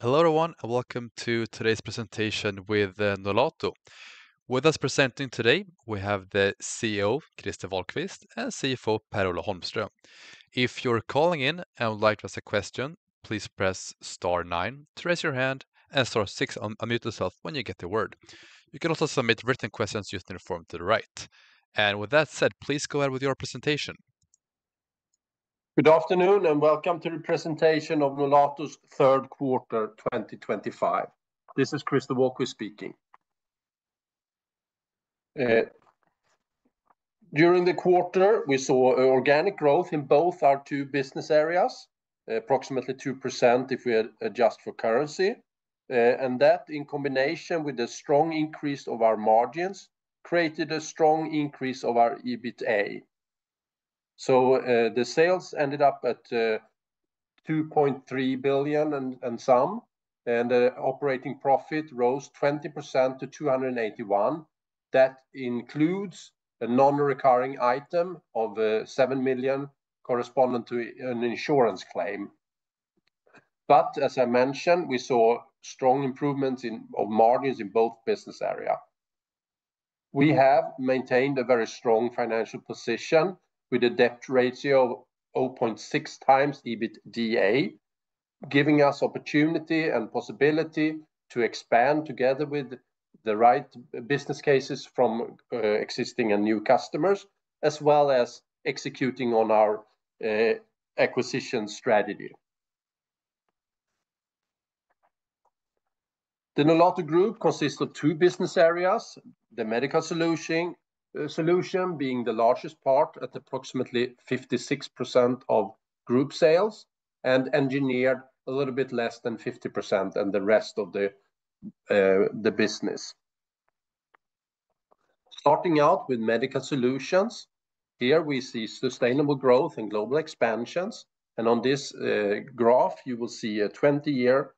Hello everyone and welcome to today's presentation with Nolato. With us presenting today, we have the CEO, Wahlquist, and CFO, Per-Ola Holmström. If you're calling in and would like to ask a question, please press *9 to raise your hand and *6 to unmute yourself when you get the word. You can also submit written questions using the form to the right. And with that said, please go ahead with your presentation. Good afternoon and welcome to the presentation of Nolato's third quarter 2025. This is Wahlquist speaking. During the quarter, we saw organic growth in both our two business areas, approximately 2% if we adjust for currency. And that, in combination with the strong increase of our margins, created a strong increase of our EBITA. So the sales ended up at 2.3 billion and some, and the operating profit rose 20% to 281. That includes a non-recurring item of 7 million corresponding to an insurance claim. But as I mentioned, we saw strong improvements of margins in both business areas. We have maintained a very strong financial position with a debt ratio of 0.6 times EBITDA, giving us opportunity and possibility to expand together with the right business cases from existing and new customers, as well as executing on our acquisition strategy. The Nolato Group consists of two business areas, the medical solution being the largest part at approximately 56% of group sales, and engineered a little bit less than 50%, and the rest of the business. Starting out with medical solutions, here we see sustainable growth and global expansions. And on this graph, you will see a 20-year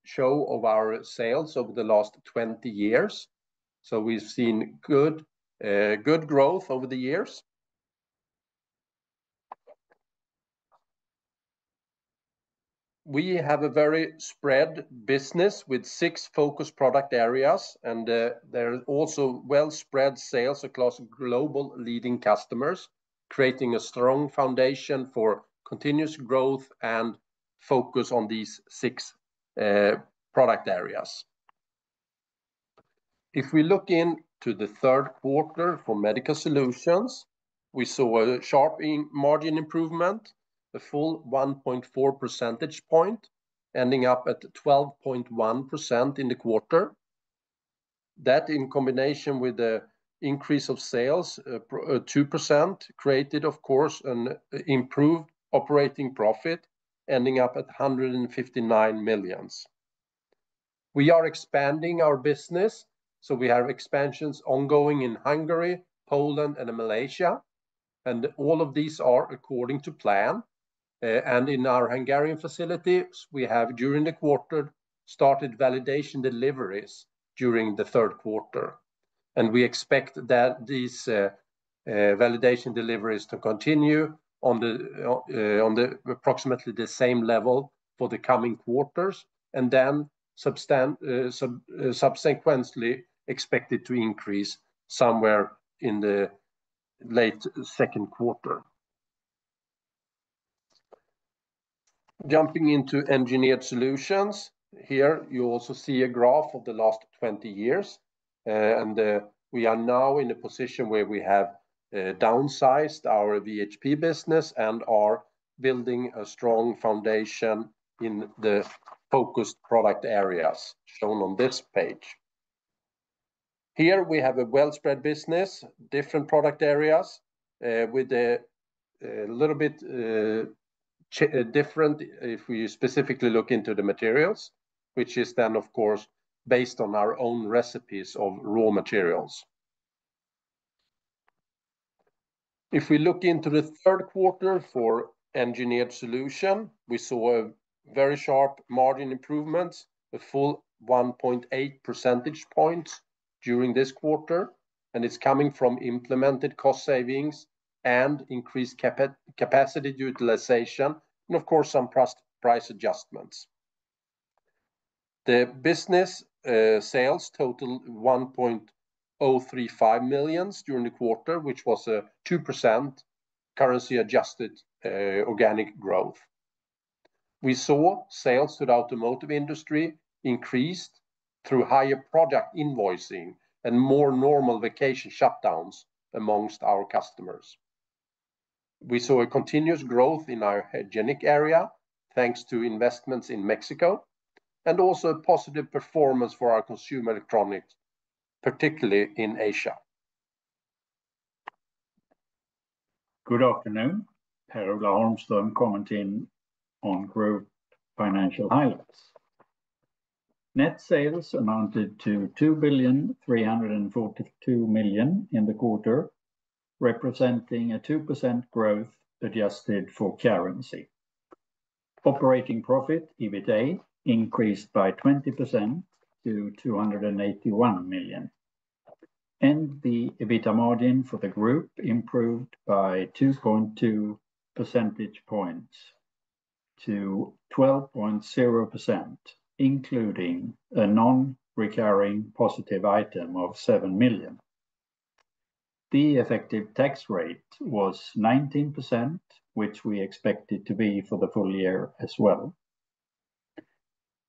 show of our sales over the last 20 years. So we've seen good growth over the years. We have a very spread business with 6 focus product areas, and there are also well-spread sales across global leading customers, creating a strong foundation for continuous growth and focus on these 6 product areas. If we look into the third quarter for medical solutions, we saw a sharp margin improvement, a full 1.4 percentage point, ending up at 12.1% in the quarter. That, in combination with the increase of sales, 2%, created, of course, an improved operating profit, ending up at 159 million. We are expanding our business, so we have expansions ongoing in Hungary, Poland, and Malaysia, and all of these are according to plan. And in our Hungarian facilities, we have, during the quarter, started validation deliveries during the third quarter. And we expect that these validation deliveries to continue on the approximately the same level for the coming quarters, and then subsequently expected to increase somewhere in the late second quarter. Jumping into engineered solutions, here you also see a graph of the last 20 years. And we are now in a position where we have downsized our VHP business and are building a strong foundation in the focused product areas shown on this page. Here we have a well-spread business, different product areas, with a little bit different if we specifically look into the materials, which is then, of course, based on our own recipes of raw materials. If we look into the third quarter for engineered solution, we saw a very sharp margin improvement, a full 1.8 percentage points during this quarter, and it's coming from implemented cost savings and increased capacity utilization, and of course some price adjustments. The business sales totaled 1.035 million during the quarter, which was a 2% currency-adjusted organic growth. We saw sales to the automotive industry increased through higher product invoicing and more normal vacation shutdowns amongst our customers. We saw a continuous growth in our hygienic area, thanks to investments in Mexico, and also a positive performance for our consumer electronics, particularly in Asia. Good afternoon. Per-Ola Holmström commenting on group financial highlights. Net sales amounted to 2,342 million in the quarter, representing a 2% growth adjusted for currency. Operating profit, EBITA, increased by 20% to 281 million. And the EBITDA margin for the group improved by 2.2 percentage points to 12.0%, including a non-recurring positive item of 7 million. The effective tax rate was 19%, which we expected to be for the full year as well.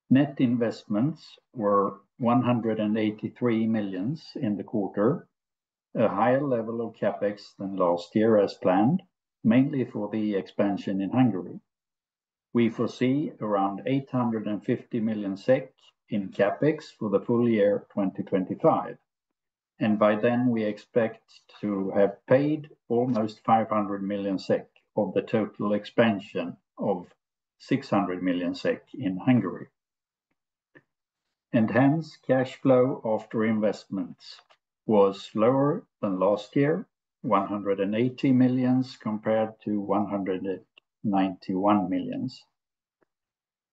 Net investments were 183 million in the quarter, a higher level of capex than last year as planned, mainly for the expansion in Hungary. We foresee around 850 million SEK in capex for the full year 2025, and by then we expect to have paid almost 500 million SEK of the total expansion of 600 million SEK in Hungary. And hence, cash flow after investments was lower than last year, 180 million compared to 191 million.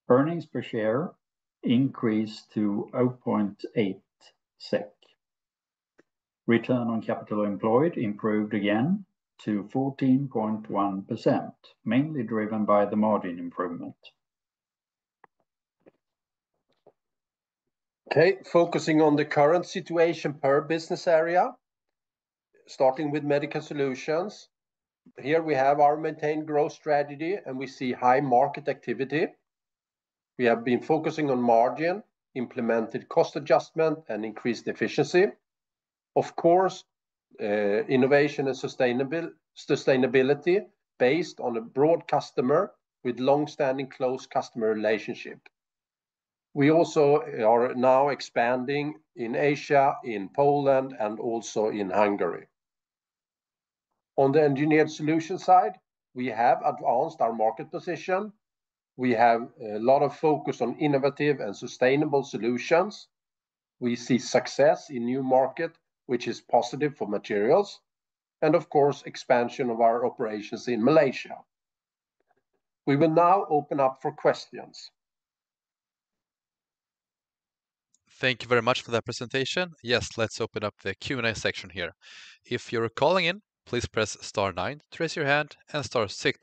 Earnings per share increased to 0.8 SEK. Return on capital employed improved again to 14.1%, mainly driven by the margin improvement. Okay, focusing on the current situation per business area, starting with Medical Solutions. Here we have our maintained growth strategy and we see high market activity. We have been focusing on margin, implemented cost adjustment and increased efficiency. Of course, innovation and sustainability based on a broad customer with long-standing close customer relationship. We also are now expanding in Asia, in Poland, and also in Hungary. On the engineered solution side, we have advanced our market position. We have a lot of focus on innovative and sustainable solutions. We see success in new market, which is positive for materials, and of course, expansion of our operations in Malaysia. We will now open up for questions. Thank you very much for that presentation. Yes, let's open up the Q&A section here. If you're calling in, please press star 9 to raise your hand and star 6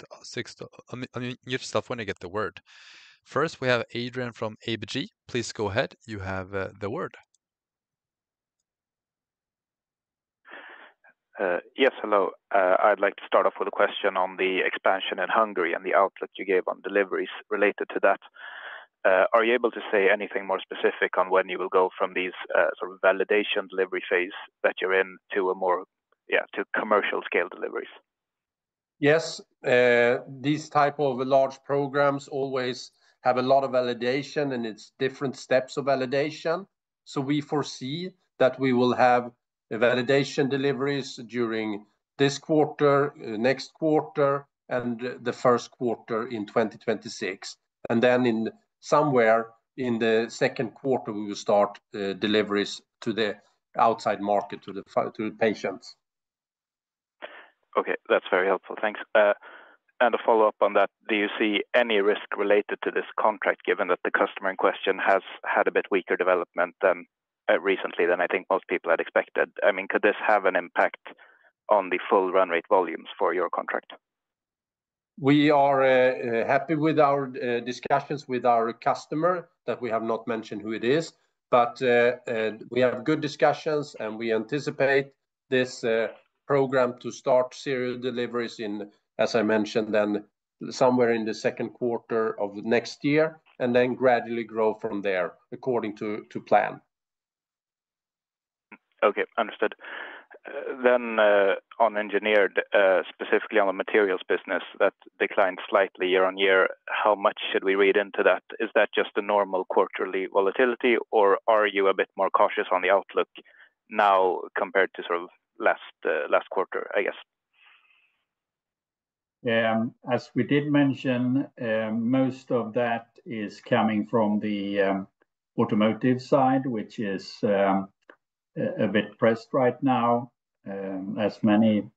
to unmute yourself when you get the word. First, we have Adrian from ABG. Please go ahead. You have the word. Yes, hello. I'd like to start off with a question on the expansion in Hungary and the outlook you gave on deliveries related to that. Are you able to say anything more specific on when you will go from these sort of validation delivery phase that you're in to a more, to commercial scale deliveries? Yes, these type of large programs always have a lot of validation and it's different steps of validation. So we foresee that we will have validation deliveries during this quarter, next quarter, and the first quarter in 2026. And then in somewhere in the second quarter, we will start deliveries to the outside market, to the patients. Okay, that's very helpful. Thanks. And a follow-up on that, do you see any risk related to this contract, given that the customer in question has had a bit weaker development than recently than I think most people had expected? I mean, could this have an impact on the full run rate volumes for your contract? We are happy with our discussions with our customer that we have not mentioned who it is, but we have good discussions and we anticipate this program to start serial deliveries in, as I mentioned, then somewhere in the second quarter of next year, and then gradually grow from there according to plan. Okay, understood. Then on engineered, specifically on the materials business, that declined slightly year on year. How much should we read into that? Is that just a normal quarterly volatility, or are you a bit more cautious on the outlook now compared to sort of last quarter, I guess? As we did mention, most of that is coming from the automotive side, which is a bit pressed right now, as many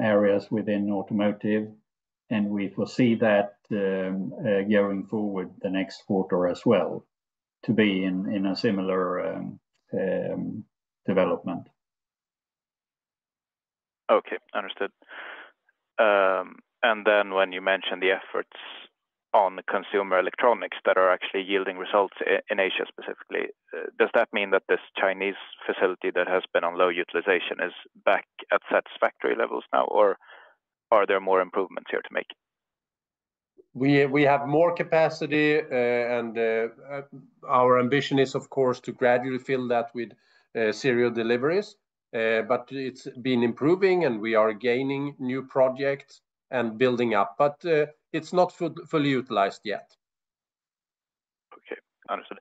areas within automotive, and we foresee that going forward the next quarter as well to be in a similar development. Okay, understood. And then when you mention the efforts on consumer electronics that are actually yielding results in Asia specifically, does that mean that this Chinese facility that has been on low utilization is back at satisfactory levels now, or are there more improvements here to make? We have more capacity, and our ambition is, of course, to gradually fill that with serial deliveries. But it's been improving, and we are gaining new projects and building up. But it's not fully utilized yet. Okay, understood.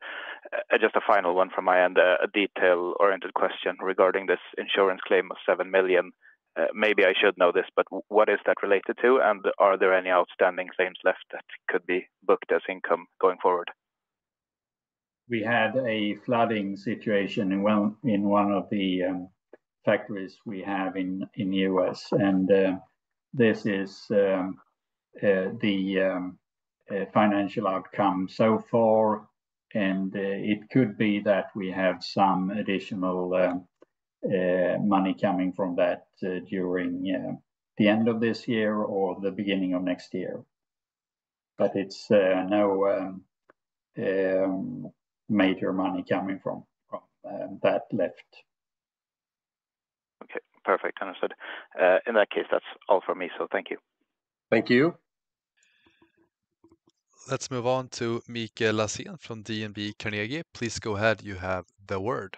Just a final one from my end, a detail-oriented question regarding this insurance claim of 7 million. Maybe I should know this, but what is that related to? And are there any outstanding claims left that could be booked as income going forward? We had a flooding situation in one of the factories we have in US, and this is the financial outcome so far, and it could be that we have some additional money coming from that during the end of this year or the beginning of next year. But it's no major money coming from that left. Okay, perfect, understood. In that case, that's all from me, so thank you. Thank you. Let's move on to Mikael Lassén from DNB Carnegie. Please go ahead, you have the word.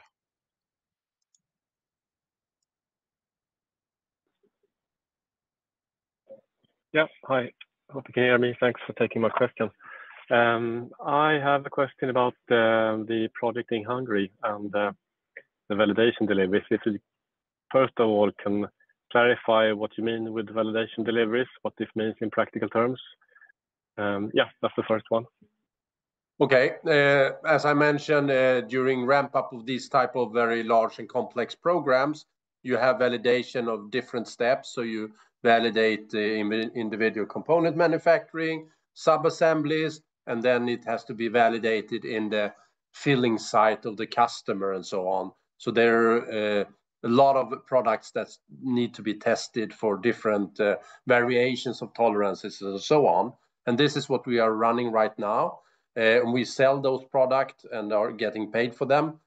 Yeah, hi. Hope you can hear me. Thanks for taking my question. I have a question about the project in Hungary and the validation deliveries. If you, first of all, can clarify what you mean with validation deliveries, what this means in practical terms. Yeah, that's the first one. Okay, as I mentioned, during ramp up of these type of very large and complex programs, you have validation of different steps. So you validate the individual component manufacturing, sub-assemblies, and then it has to be validated in the filling site of the customer and so on. So there are a lot of products that need to be tested for different variations of tolerances and so on. And this is what we are running right now. And we sell those products and are getting paid for them.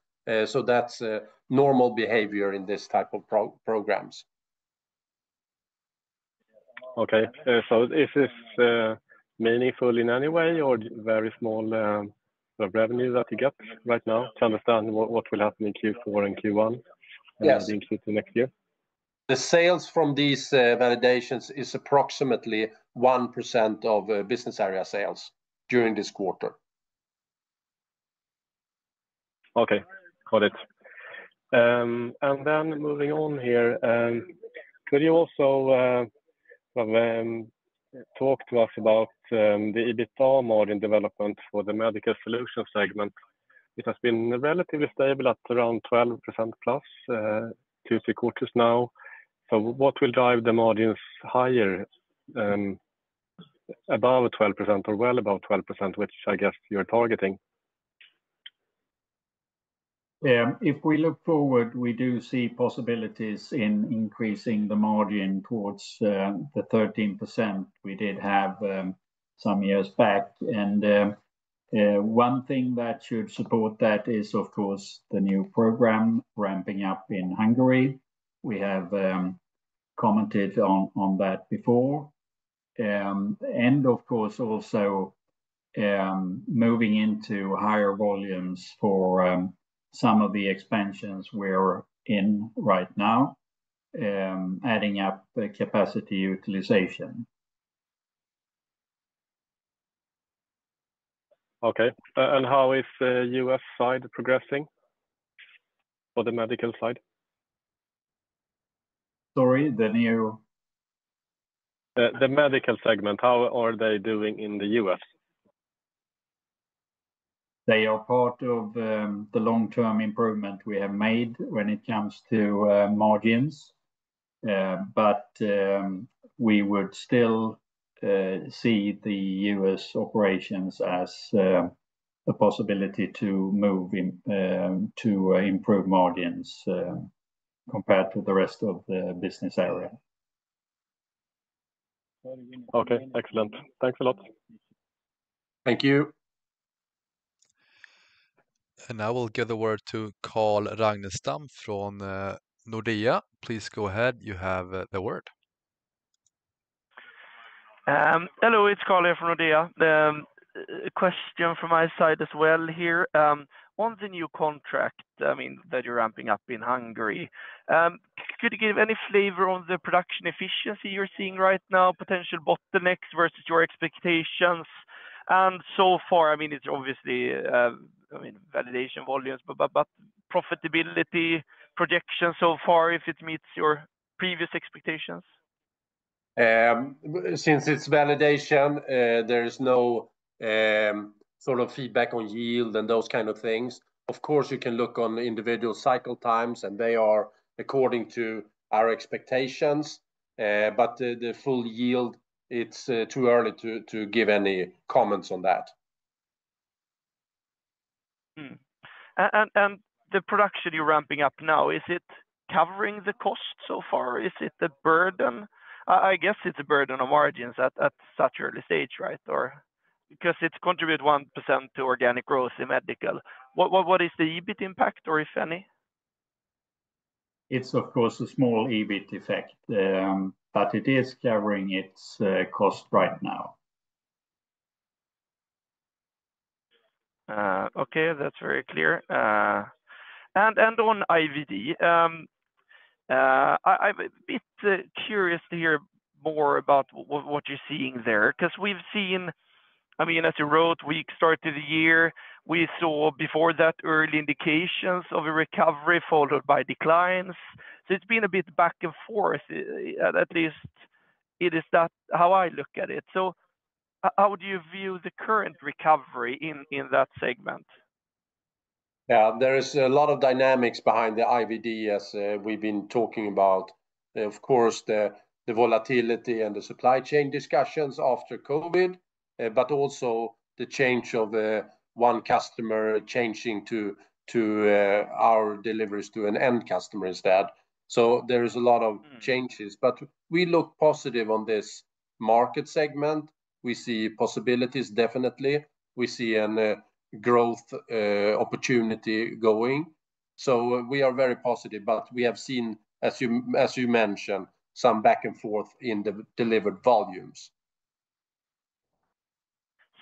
So that's normal behavior in this type of programs. Okay, so is this meaningful in any way, or very small revenue that you get right now, to understand what will happen in Q4 and Q1 yes. in Q2 next year? The sales from these validations is approximately 1% of business area sales during this quarter. Okay, got it. And then moving on here, could you also talk to us about the EBITDA margin development for the medical solutions segment? It has been relatively stable at around 12% plus 2-3 quarters now. So what will drive the margins higher, above 12% or well above 12%, which I guess you're targeting? If we look forward, we do see possibilities in increasing the margin towards the 13% we did have some years back. And one thing that should support that is, of course, the new program ramping up in Hungary. We have commented on that before. And of course, also moving into higher volumes for some of the expansions we're in right now, adding up the capacity utilization. Okay. And how is the US side progressing for the medical side? Sorry, the new... The medical segment, how are they doing in the US? They are part of the long-term improvement we have made when it comes to margins. But we would still see the US operations as a possibility to move in, to improve margins compared to the rest of the business area. Okay, excellent. Thanks a lot. Thank you. And now we'll give the word to Carl Ragnestam från Nordea. Please go ahead. You have the word. Hello, it's Carl here from Nordea. A question from my side as well here. On the new contract, that you're ramping up in Hungary, could you give any flavor on the production efficiency you're seeing right now, potential bottlenecks versus your expectations? And so far, it's obviously, validation volumes, but profitability projection so far, if it meets your previous expectations? Since it's validation, there is no sort of feedback on yield and those kind of things. Of course, you can look on individual cycle times, and they are according to our expectations. But the full yield, it's too early to give any comments on that. And the production you're ramping up now, is it covering the cost so far? Is it a burden? I guess it's a burden on margins at such early stage, right? Or because it's contribute 1% to organic growth in medical. What is the EBIT impact, or if any? It's of course a small EBIT effect, but it is covering its cost right now. Okay, that's very clear. And on IVD, I'm a bit curious to hear more about what you're seeing there, because we've seen, as you wrote, weak start to the year. We saw before that early indications of a recovery followed by declines. So it's been a bit back and forth, at least it is that how I look at it. So how do you view the current recovery in that segment? Yeah, there is a lot of dynamics behind the IVD, as we've been talking about. Of course, the volatility and the supply chain discussions after COVID, but also the change of one customer changing to our deliveries to an end customer instead. So there is a lot of changes, but we look positive on this market segment. We see possibilities, definitely. We see an growth opportunity going. So we are very positive, but we have seen, as you mentioned, some back and forth in the delivered volumes.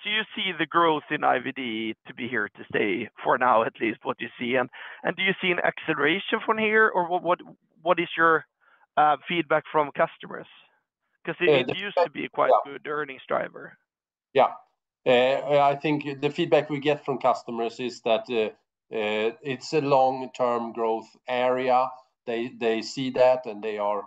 So you see the growth in IVD to be here to stay for now, at least what you see, and do you see an acceleration from here, or what is your feedback from customers? Because it used to be quite good earnings driver. Yeah. I think the feedback we get from customers is that it's a long-term growth area. They see that, and they are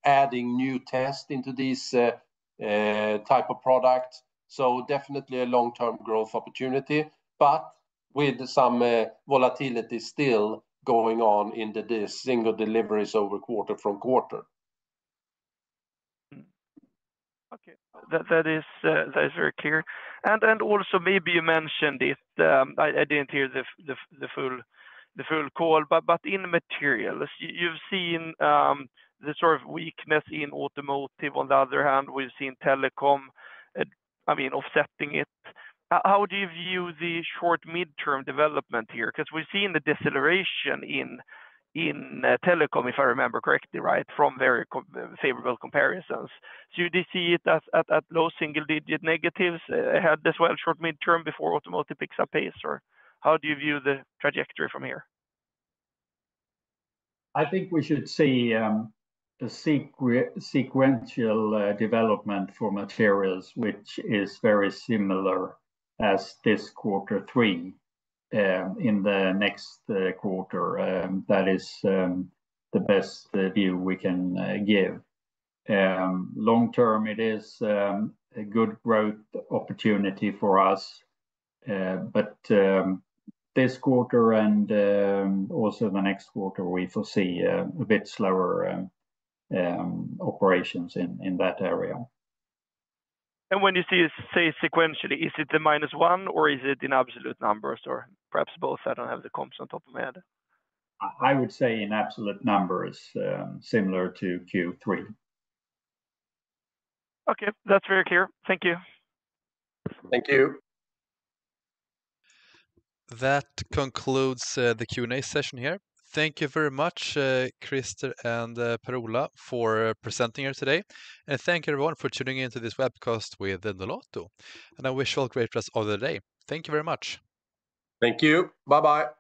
adding new tests into these type of products. So definitely a long-term growth opportunity, but with some volatility still going on in the single deliveries over quarter from quarter. Okay, that is very clear. And also maybe you mentioned it. I didn't hear the full the full call, but in materials, you've seen the sort of weakness in automotive. On the other hand, we've seen telecom, offsetting it. How do you view the short midterm development here? Because we've seen the deceleration in telecom, if I remember correctly, right, from very favorable comparisons. So do you see it at low single-digit negatives ahead as well, short midterm, before automotive picks up pace, or how do you view the trajectory from here? I think we should see a sequential development for materials, which is very similar as this quarter 3 in the next quarter. That is the best view we can give. Long term, it is a good growth opportunity for us, but this quarter and also the next quarter, we foresee a bit slower operations in that area. And when you say sequentially, is it the -1 or is it in absolute numbers, or perhaps both? I don't have the comps on top of my head. I would say in absolute numbers, similar to Q3. Okay, that's very clear. Thank you. Thank you. That concludes the Q&A session here. Thank you very much, Christer and Per-Ola, for presenting here today. And thank you everyone for tuning into this webcast with Nolato. And I wish you all a great rest of the day. Thank you very much. Thank you. Bye-bye.